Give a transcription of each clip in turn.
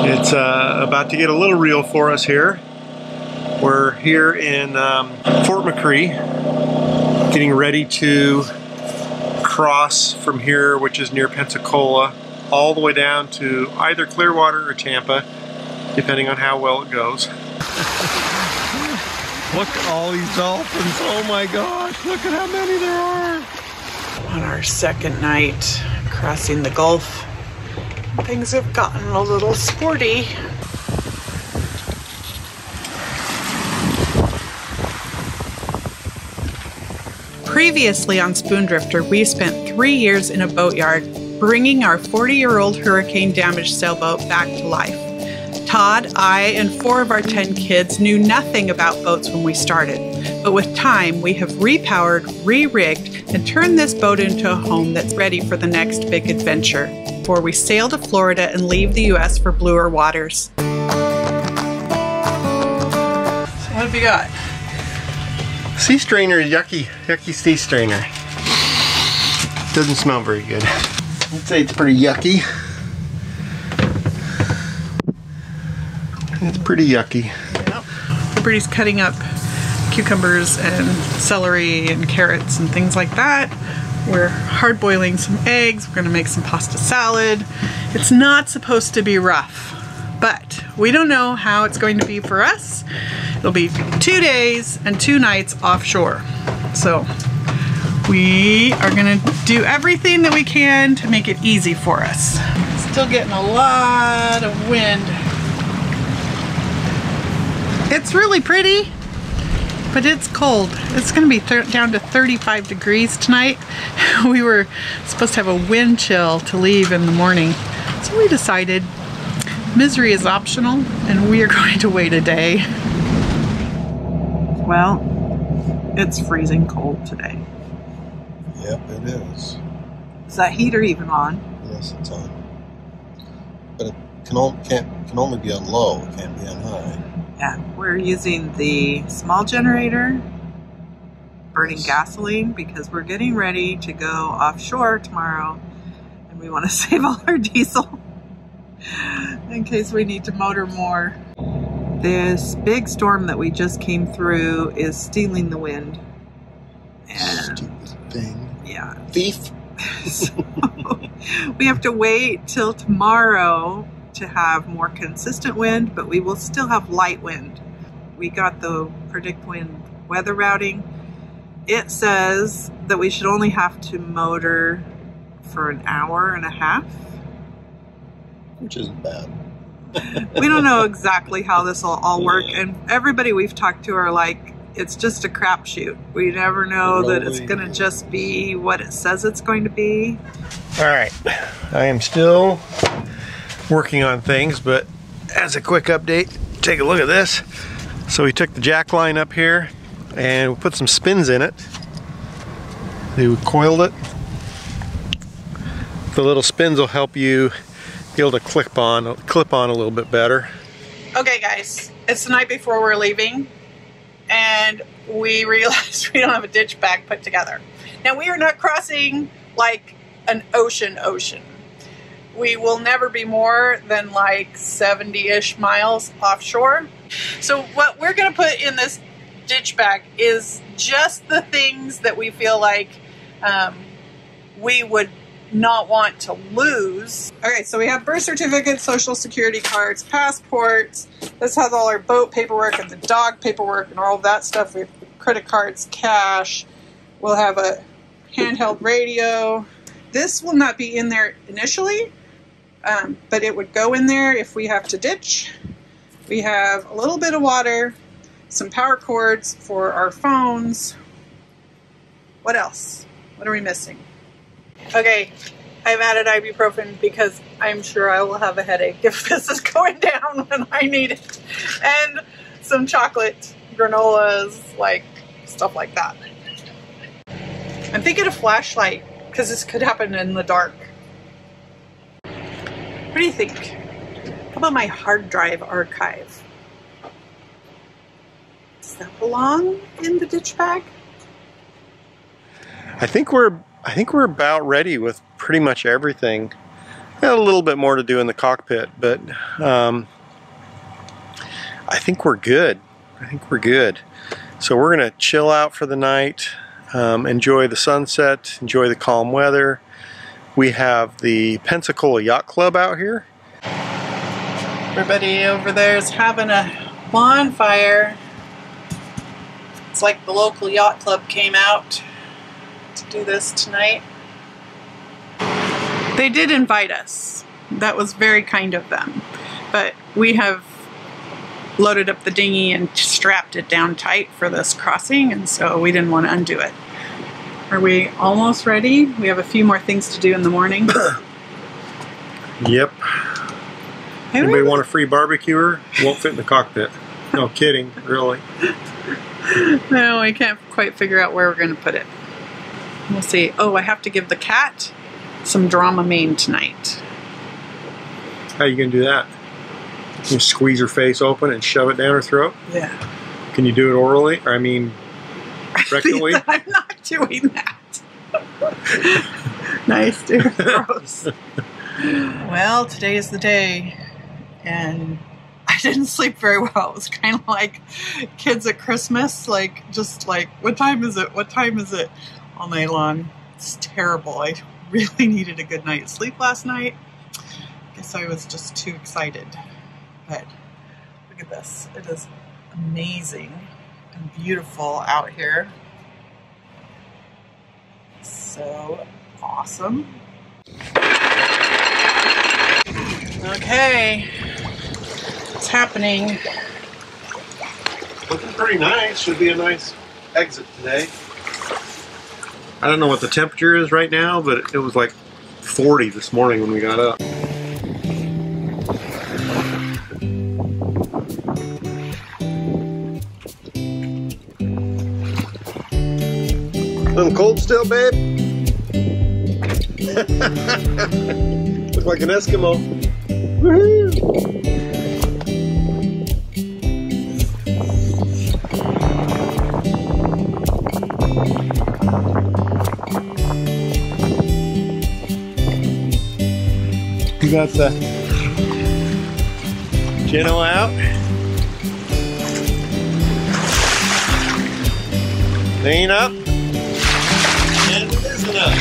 It's about to get a little real for us here. We're here in Fort McCree, getting ready to cross from here, which is near Pensacola, all the way down to either Clearwater or Tampa, depending on how well it goes. Look at all these dolphins. Oh my gosh, look at how many there are. On our second night crossing the Gulf, things have gotten a little sporty. Previously on Spoondrifter, we spent 3 years in a boatyard bringing our 40-year-old hurricane-damaged sailboat back to life. Todd, I, and 4 of our 10 kids knew nothing about boats when we started, but with time, we have repowered, re-rigged, and turned this boat into a home that's ready for the next big adventure, before we sail to Florida and leave the U.S. for bluer waters. So what have you got? Sea strainer, yucky sea strainer. Doesn't smell very good. I'd say it's pretty yucky. It's pretty yucky. Yep. Liberty's cutting up cucumbers and celery and carrots and things like that. We're hard boiling some eggs. We're gonna make some pasta salad. It's not supposed to be rough, but we don't know how it's going to be for us. It'll be 2 days and 2 nights offshore. So we are gonna do everything that we can to make it easy for us. Still getting a lot of wind. It's really pretty, but it's cold. It's gonna be down to 35 degrees tonight. We were supposed to have a wind chill to leave in the morning. So we decided misery is optional and we are going to wait a day. Well, it's freezing cold today. Yep, it is. Is that heater even on? Yes, it's on. But it can only be on low, it can't be on high. Yeah, we're using the small generator, burning gasoline, because we're getting ready to go offshore tomorrow and we want to save all our diesel in case we need to motor more. This big storm that we just came through is stealing the wind. And stupid thing. Yeah. Thief. So we have to wait till tomorrow to have more consistent wind, but we will still have light wind. We got the predict wind weather routing. It says that we should only have to motor for an hour and a half. Which isn't bad. We don't know exactly how this will all work, and everybody we've talked to are like, it's just a crapshoot. We never know that it's going to just be what it says it's going to be. All right, I am still working on things, but as a quick update, take a look at this. So we took the jack line up here and we put some spins in it. We coiled it. The little spins will help you be able to clip on a little bit better. Okay guys, it's the night before we're leaving and we realized we don't have a ditch bag put together. Now we are not crossing like an ocean. We will never be more than like 70-ish miles offshore. So what we're gonna put in this ditch bag is just the things that we feel like we would not want to lose. Okay, so we have birth certificates, social security cards, passports. This has all our boat paperwork and the dog paperwork and all of that stuff. We have credit cards, cash. We'll have a handheld radio. This will not be in there initially, but it would go in there if we have to ditch. We have a little bit of water, some power cords for our phones. What else? What are we missing? Okay, I've added ibuprofen because I'm sure I will have a headache if this is going down when I need it. And some chocolate, granolas, like stuff like that. I'm thinking a flashlight because this could happen in the dark. What do you think? How about my hard drive archive? Does that belong in the ditch bag? I think we're about ready with pretty much everything. Got a little bit more to do in the cockpit, but I think we're good. I think we're good. So we're gonna chill out for the night, enjoy the sunset, enjoy the calm weather. We have the Pensacola Yacht Club out here. Everybody over there is having a bonfire. It's like the local yacht club came out to do this tonight. They did invite us. That was very kind of them. But we have loaded up the dinghy and strapped it down tight for this crossing, and so we didn't want to undo it. Are we almost ready? We have a few more things to do in the morning. Yep. Anybody want a free barbecuer? Won't fit in the cockpit. No kidding, really. No, we can't quite figure out where we're going to put it. We'll see. Oh, I have to give the cat some Dramamine tonight. How are you going to do that? You squeeze her face open and shove it down her throat? Yeah. Can you do it orally? Or I mean, rectally? I'm not doing that. Nice, dude. Gross. Well, today is the day, and I didn't sleep very well. It was kind of like kids at Christmas, like just like, what time is it? What time is it? All night long. It's terrible. I really needed a good night's sleep last night. I guess I was just too excited. But look at this. It is amazing and beautiful out here. So awesome. Okay, it's happening. Looking pretty nice. Should be a nice exit today. I don't know what the temperature is right now, but it was like 40 this morning when we got up. A little cold still, babe? Look like an Eskimo. Woohoo! You got the Geno out. Lean up. And listen up.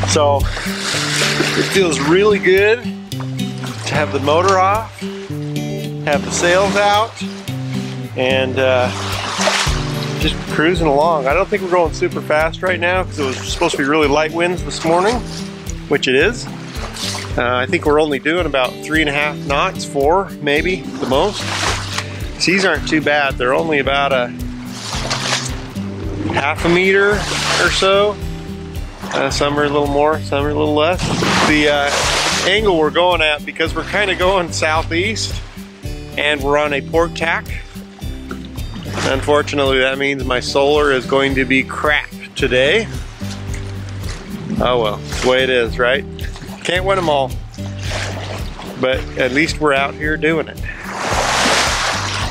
So it feels really good to have the motor off, have the sails out, and just cruising along. I don't think we're going super fast right now because it was supposed to be really light winds this morning, which it is. I think we're only doing about 3.5 knots, 4 maybe, the most. Seas aren't too bad. They're only about a 1/2 meter or so. Some are a little more, some are a little less. The angle we're going at, because we're kind of going southeast and we're on a port tack, unfortunately that means my solar is going to be crap today. Oh well, it's the way it is, right? Can't win them all. But at least we're out here doing it.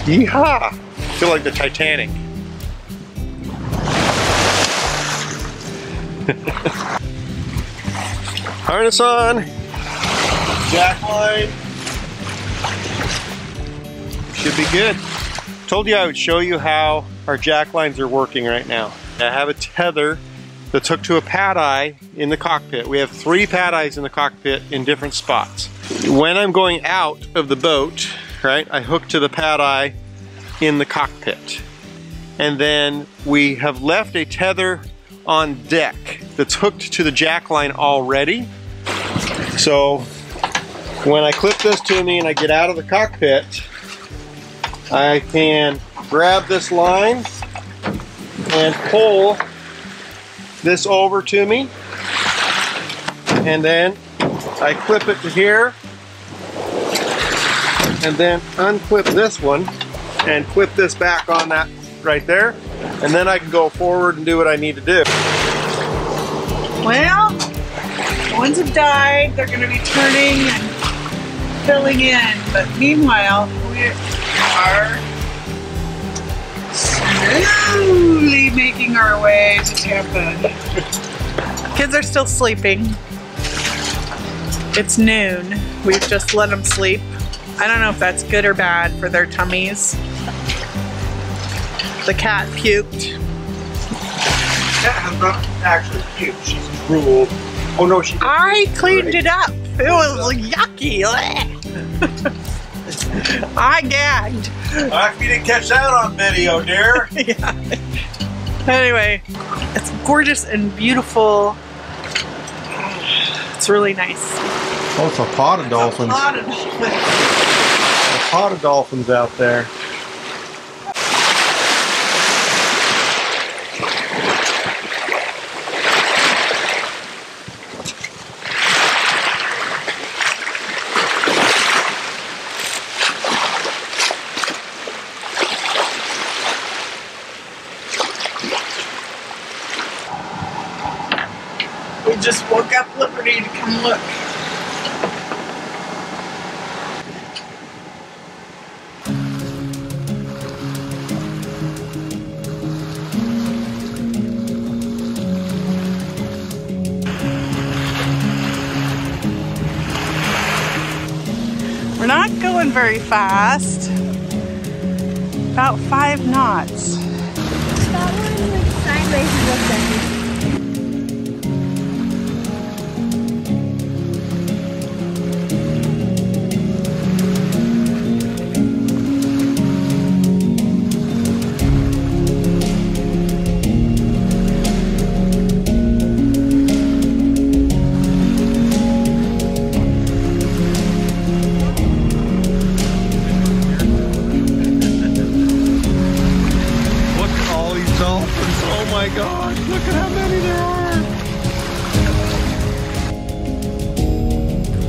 Yeehaw! Feel like the Titanic. Harness on. Jack line. Should be good. Told you I would show you how our jack lines are working right now. I have a tether that's hooked to a pad eye in the cockpit. We have 3 pad eyes in the cockpit in different spots. When I'm going out of the boat, right, I hook to the pad eye in the cockpit. And then we have left a tether on deck that's hooked to the jack line already. So when I clip this to me and I get out of the cockpit, I can grab this line and pull this over to me, and then I clip it to here, and then unclip this one and clip this back on that right there, and then I can go forward and do what I need to do. Well, the ones have died. They're going to be turning and filling in, but meanwhile we are slowly making our way to Tampa. Kids are still sleeping. It's noon. We've just let them sleep. I don't know if that's good or bad for their tummies. The cat puked. Cat has not actually puked. She's drooled. Oh no, she. I cleaned it up. It was yucky. I gagged. If you didn't catch that on video, dear. Yeah. Anyway, it's gorgeous and beautiful. It's really nice. Oh, it's a pod of dolphins. A pod of dolphins. A pod of dolphins out there. We just woke up Liberty to come look. We're not going very fast. About 5 knots. That one went sideways and looked at me. Oh my gosh, look at how many there are!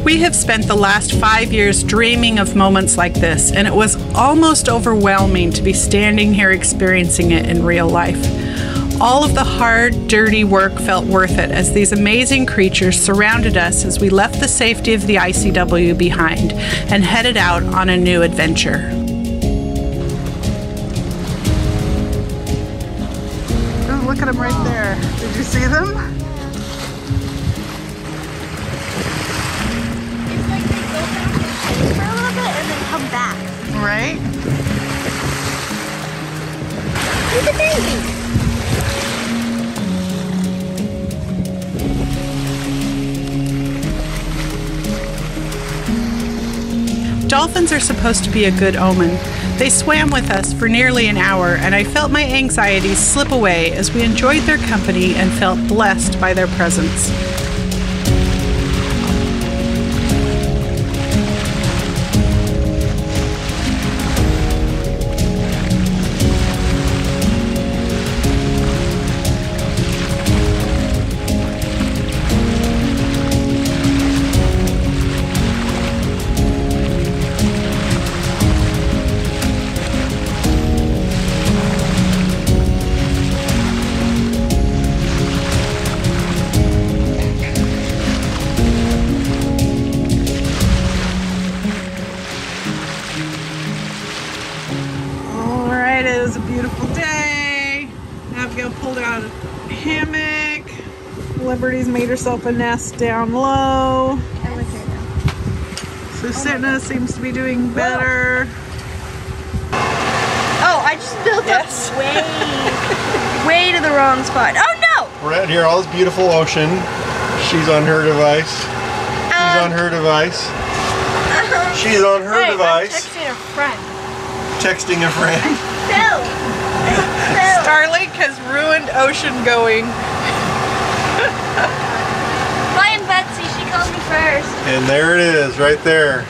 We have spent the last 5 years dreaming of moments like this, and it was almost overwhelming to be standing here experiencing it in real life. All of the hard, dirty work felt worth it as these amazing creatures surrounded us as we left the safety of the ICW behind and headed out on a new adventure. Look at them right there. Did you see them? It's like they go back and for a little bit and then come back. Right? Look at the baby. Dolphins are supposed to be a good omen. They swam with us for nearly an hour, and I felt my anxieties slip away as we enjoyed their company and felt blessed by their presence. Pulled out a hammock. Liberty's made herself a nest down low. I'm with her now. So Sitna seems to be doing better. Oh, I just built up way to the wrong spot. Oh no! We're out here, all this beautiful ocean. She's on her device. She's on her device. She's on her device. I'm texting a friend. Texting a friend. Phil! Starlink has ruined ocean going. Mine, Betsy, she called me first. And there it is, right there.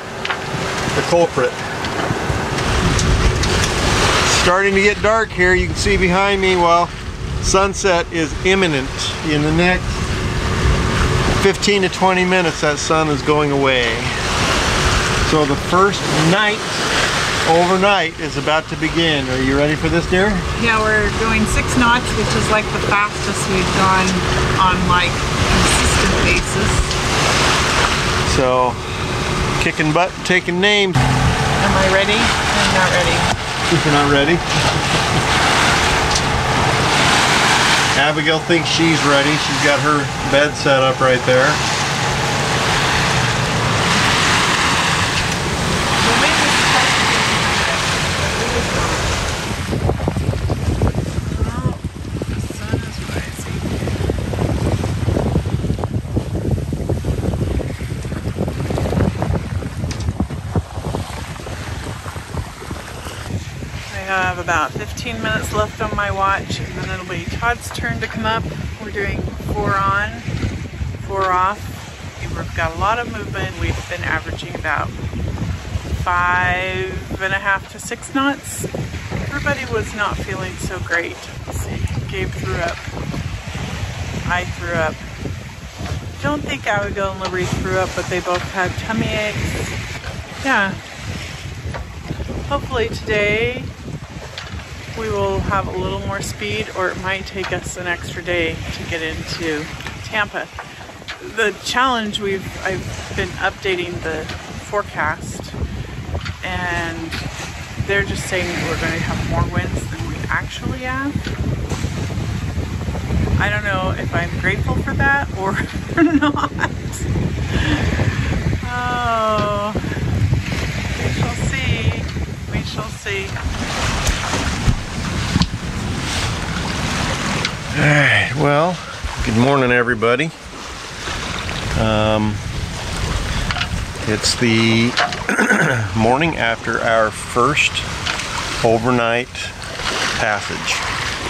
The culprit. It's starting to get dark here. You can see behind me, well, sunset is imminent. In the next 15 to 20 minutes, that sun is going away. So the first night overnight is about to begin. Are you ready for this, dear? Yeah, we're going 6 knots, which is like the fastest we've gone on like consistent basis. So, kicking butt, taking names. Am I ready? I'm not ready. If you're not ready. Abigail thinks she's ready. She's got her bed set up right there. I have about 15 minutes left on my watch, and then it'll be Todd's turn to come up. We're doing 4 on, 4 off. We've got a lot of movement. We've been averaging about 5.5 to 6 knots. Everybody was not feeling so great. Let's see, Gabe threw up. I threw up. Don't think Abigail and Liberty threw up, but they both had tummy aches. Yeah. Hopefully today we will have a little more speed, or it might take us an extra day to get into Tampa. The challenge I've been updating the forecast, and they're just saying we're going to have more winds than we actually have. I don't know if I'm grateful for that or not. Oh, we shall see. We shall see. Alright, well, good morning everybody. It's the morning after our first overnight passage.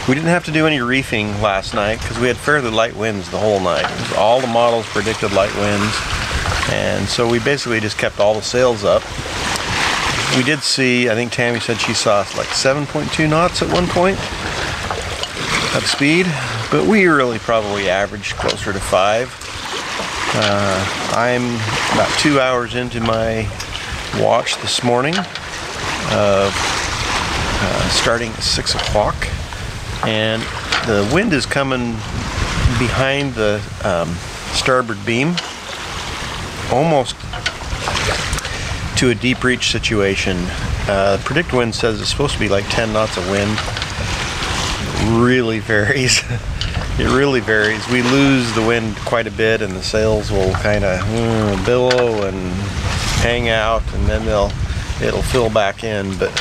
We didn't have to do any reefing last night because we had fairly light winds the whole night. All the models predicted light winds, and so we basically just kept all the sails up. We did see, I think Tammy said she saw like 7.2 knots at one point of speed, but we really probably averaged closer to 5. I'm about 2 hours into my watch this morning of starting at 6 o'clock, and the wind is coming behind the starboard beam, almost to a deep reach situation. Predict wind says it's supposed to be like 10 knots of wind. Really varies. It really varies. We lose the wind quite a bit, and the sails will kind of billow and hang out, and then it'll fill back in. But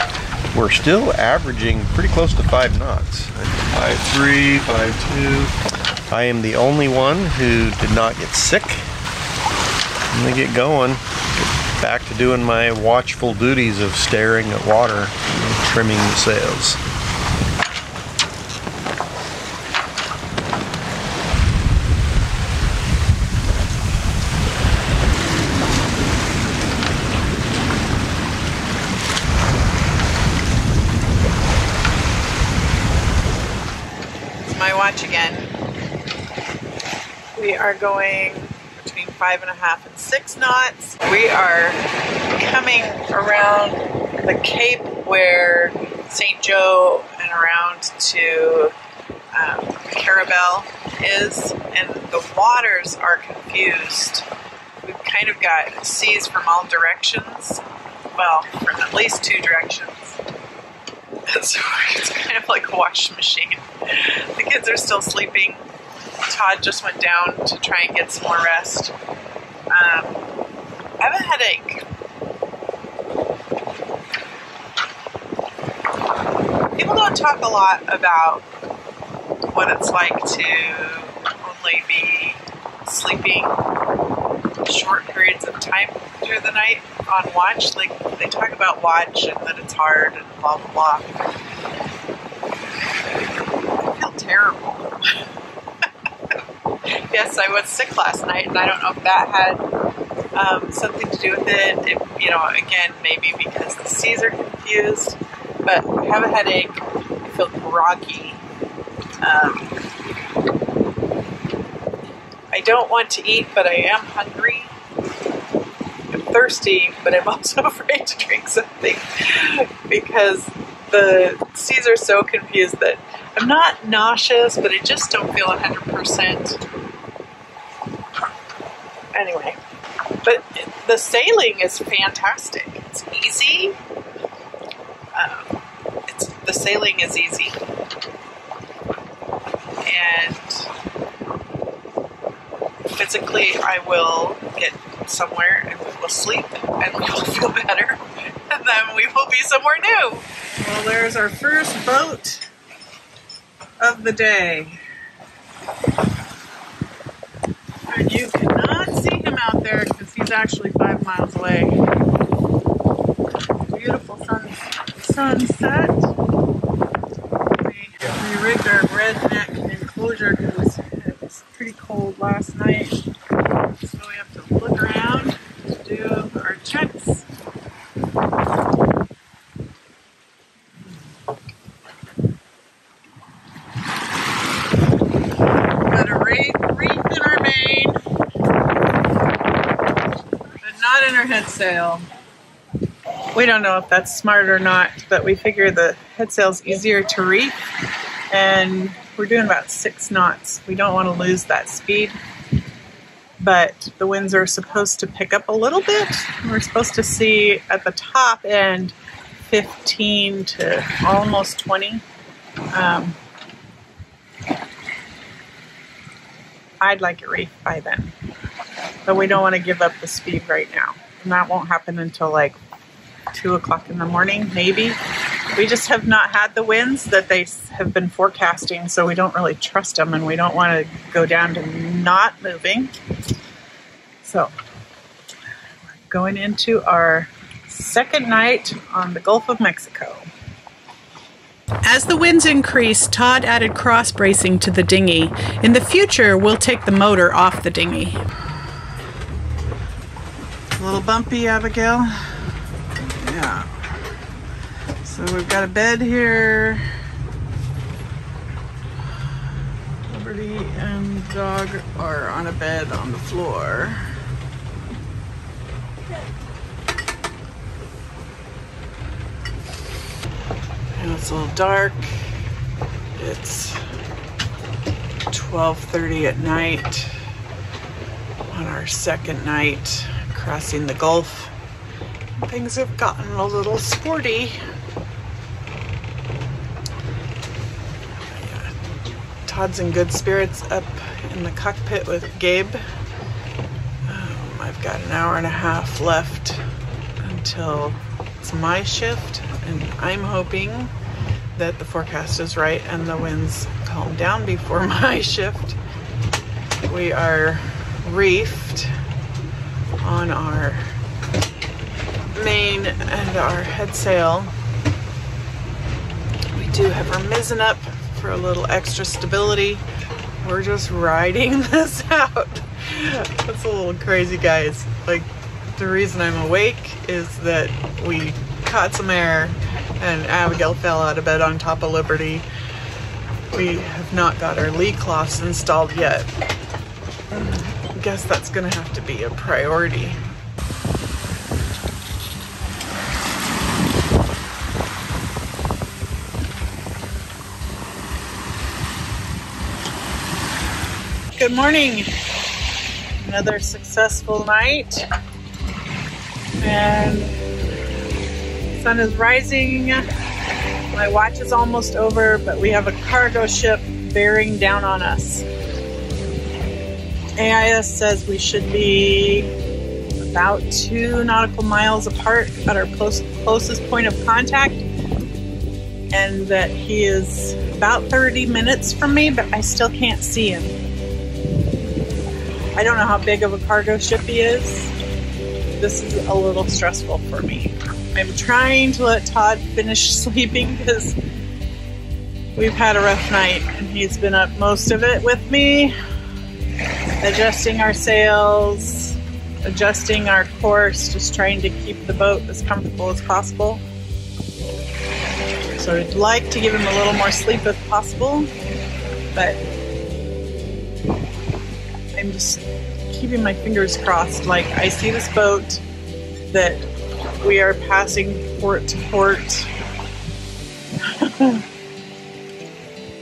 we're still averaging pretty close to 5 knots. 5.3, 5.2. I am the only one who did not get sick. I'm gonna get going. Get back to doing my watchful duties of staring at water and trimming the sails. My watch again. We are going between 5.5 and 6 knots. We are coming around the Cape where St. Joe and around to Carabel is, and the waters are confused. We've kind of got seas from all directions, well, from at least 2 directions. So it's kind of like a washing machine. The kids are still sleeping. Todd just went down to try and get some more rest. I have a headache. People don't talk a lot about what it's like to only be sleeping short periods of time through the night on watch. Like, they talk about watch and that it's hard and blah blah blah. I feel terrible. Yes, I was sick last night, and I don't know if that had something to do with it. You know, again, maybe because the seas are confused, but I have a headache. I feel groggy. I don't want to eat, but I am hungry. I'm thirsty, but I'm also afraid to drink something because the seas are so confused that I'm not nauseous, but I just don't feel 100%. Anyway, but the sailing is fantastic. It's easy. The sailing is easy. and physically I will get somewhere and we will sleep and we will feel better, and then we will be somewhere new. Well, there's our first boat of the day. And you cannot see him out there because he's actually 5 miles away. Beautiful sunset. We rigged our redneck enclosure because it was pretty cold last night. So we have to look around to do our checks. Got a reef in our main, but not in our head sail. We don't know if that's smart or not, but we figure the head sail's easier to reef, and we're doing about 6 knots. We don't want to lose that speed, but the winds are supposed to pick up a little bit. We're supposed to see at the top end 15 to almost 20. I'd like it reefed by then, but we don't want to give up the speed right now, and that won't happen until like 2 o'clock in the morning, maybe. We just have not had the winds that they have been forecasting, so we don't really trust them, and we don't want to go down to not moving. So we're going into our second night on the Gulf of Mexico. As the winds increased, Todd added cross bracing to the dinghy. In the future, we'll take the motor off the dinghy. A little bumpy, Abigail. Yeah. So we've got a bed here. Liberty and dog are on a bed on the floor. And it's a little dark. It's 12:30 at night on our second night crossing the Gulf. Things have gotten a little sporty. Yeah. Todd's in good spirits up in the cockpit with Gabe. I've got an hour and a half left until it's my shift, and I'm hoping that the forecast is right and the winds calm down before my shift. We are reefed on our main and our head sail. We do have our mizzen up for a little extra stability. We're just riding this out. That's a little crazy, guys. Like, the reason I'm awake is that we caught some air and Abigail fell out of bed on top of Liberty. We have not got our lee cloths installed yet. I guess that's gonna have to be a priority. Good morning. Another successful night. And the sun is rising. My watch is almost over, but we have a cargo ship bearing down on us. AIS says we should be about 2 nautical miles apart at our closest point of contact, and that he is about 30 minutes from me, but I still can't see him. I don't know how big of a cargo ship he is. This is a little stressful for me. I'm trying to let Todd finish sleeping because we've had a rough night, and he's been up most of it with me, adjusting our sails, adjusting our course, just trying to keep the boat as comfortable as possible. So I'd like to give him a little more sleep if possible, but I'm just keeping my fingers crossed. Like, I see this boat that we are passing port to port.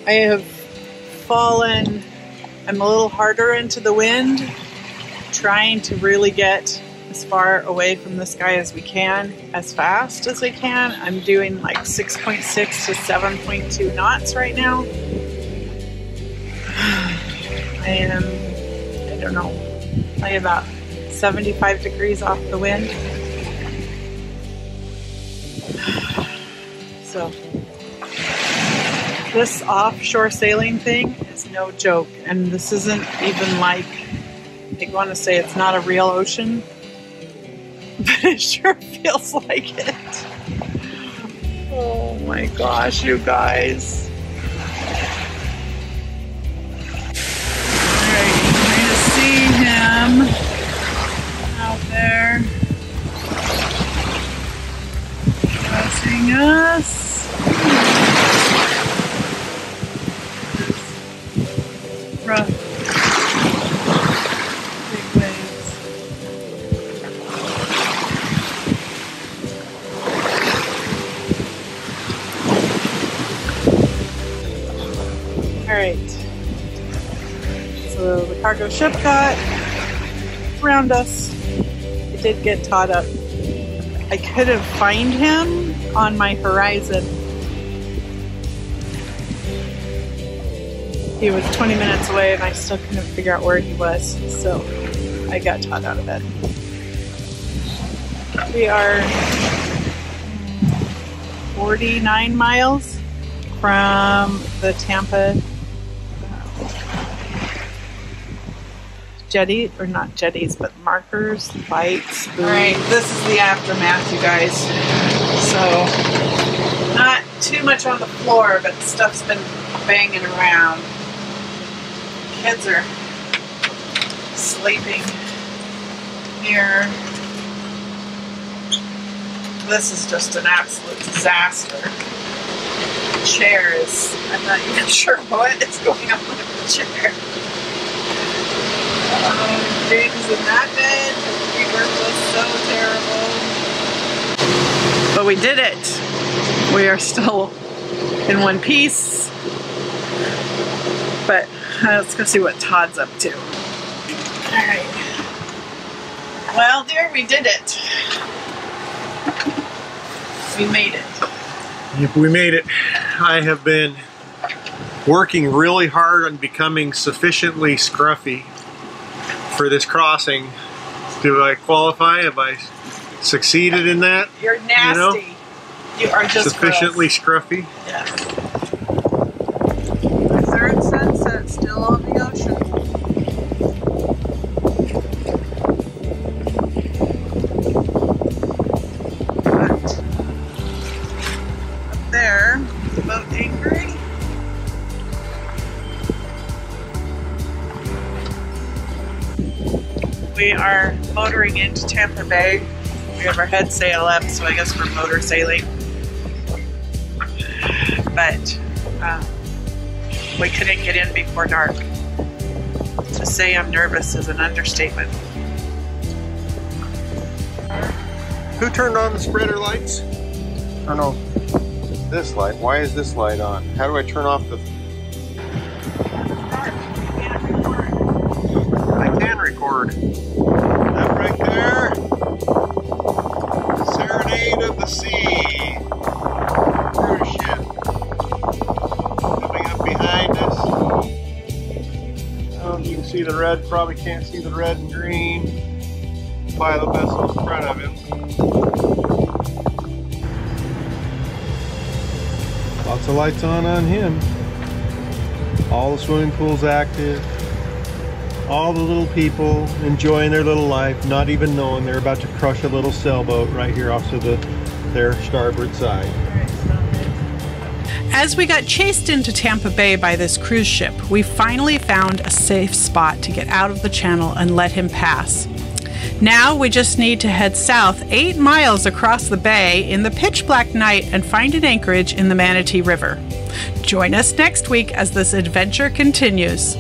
I have fallen. I'm a little harder into the wind, trying to really get as far away from this guy as we can, as fast as I can. I'm doing like 6.6 to 7.2 knots right now. I am, I don't know, like about 75 degrees off the wind. So this offshore sailing thing is no joke, and this isn't even like, I want to say it's not a real ocean, but it sure feels like it. Oh my gosh, you guys. Alright, trying to see him out there. Passing us. Rough. Big waves. Alright. So the cargo ship got around us. It did get towed up. I could have found him on my horizon. He was 20 minutes away and I still couldn't figure out where he was, so I got towed out of bed. We are 49 miles from the Tampa jetty, or not jetties, but markers, lights. Alright, this is the aftermath, you guys. So, not too much on the floor, but stuff's been banging around. Kids are sleeping here. This is just an absolute disaster. The chair is, I'm not even sure what is going on with the chair. James is in that bed. We work was so terrible. But we did it. We are still in one piece. But let's go see what Todd's up to. Alright. Well, dear, we did it. We made it. Yep, we made it. I have been working really hard on becoming sufficiently scruffy for this crossing. Do I qualify? Have I succeeded in that? You're nasty. You know? You are just sufficiently gross. Scruffy. Yes. The third sunset still on the ocean. But up there, the boat anchoring. We are motoring into Tampa Bay. We have our head sail up, so I guess we're motor sailing. But we couldn't get in before dark. To say I'm nervous is an understatement. Who turned on the spreader lights? Oh no, this light. Why is this light on? How do I turn off the... I can record. That right there. The Serenade of the Sea. Cruise ship. Coming up behind us. Oh, you can see the red. Probably can't see the red and green. Pilot vessel in front of him. Lots of lights on him. All the swimming pool's active. All the little people enjoying their little life, not even knowing they're about to crush a little sailboat right here off to their starboard side. As we got chased into Tampa Bay by this cruise ship, we finally found a safe spot to get out of the channel and let him pass. Now we just need to head south 8 miles across the bay in the pitch black night and find an anchorage in the Manatee River. Join us next week as this adventure continues.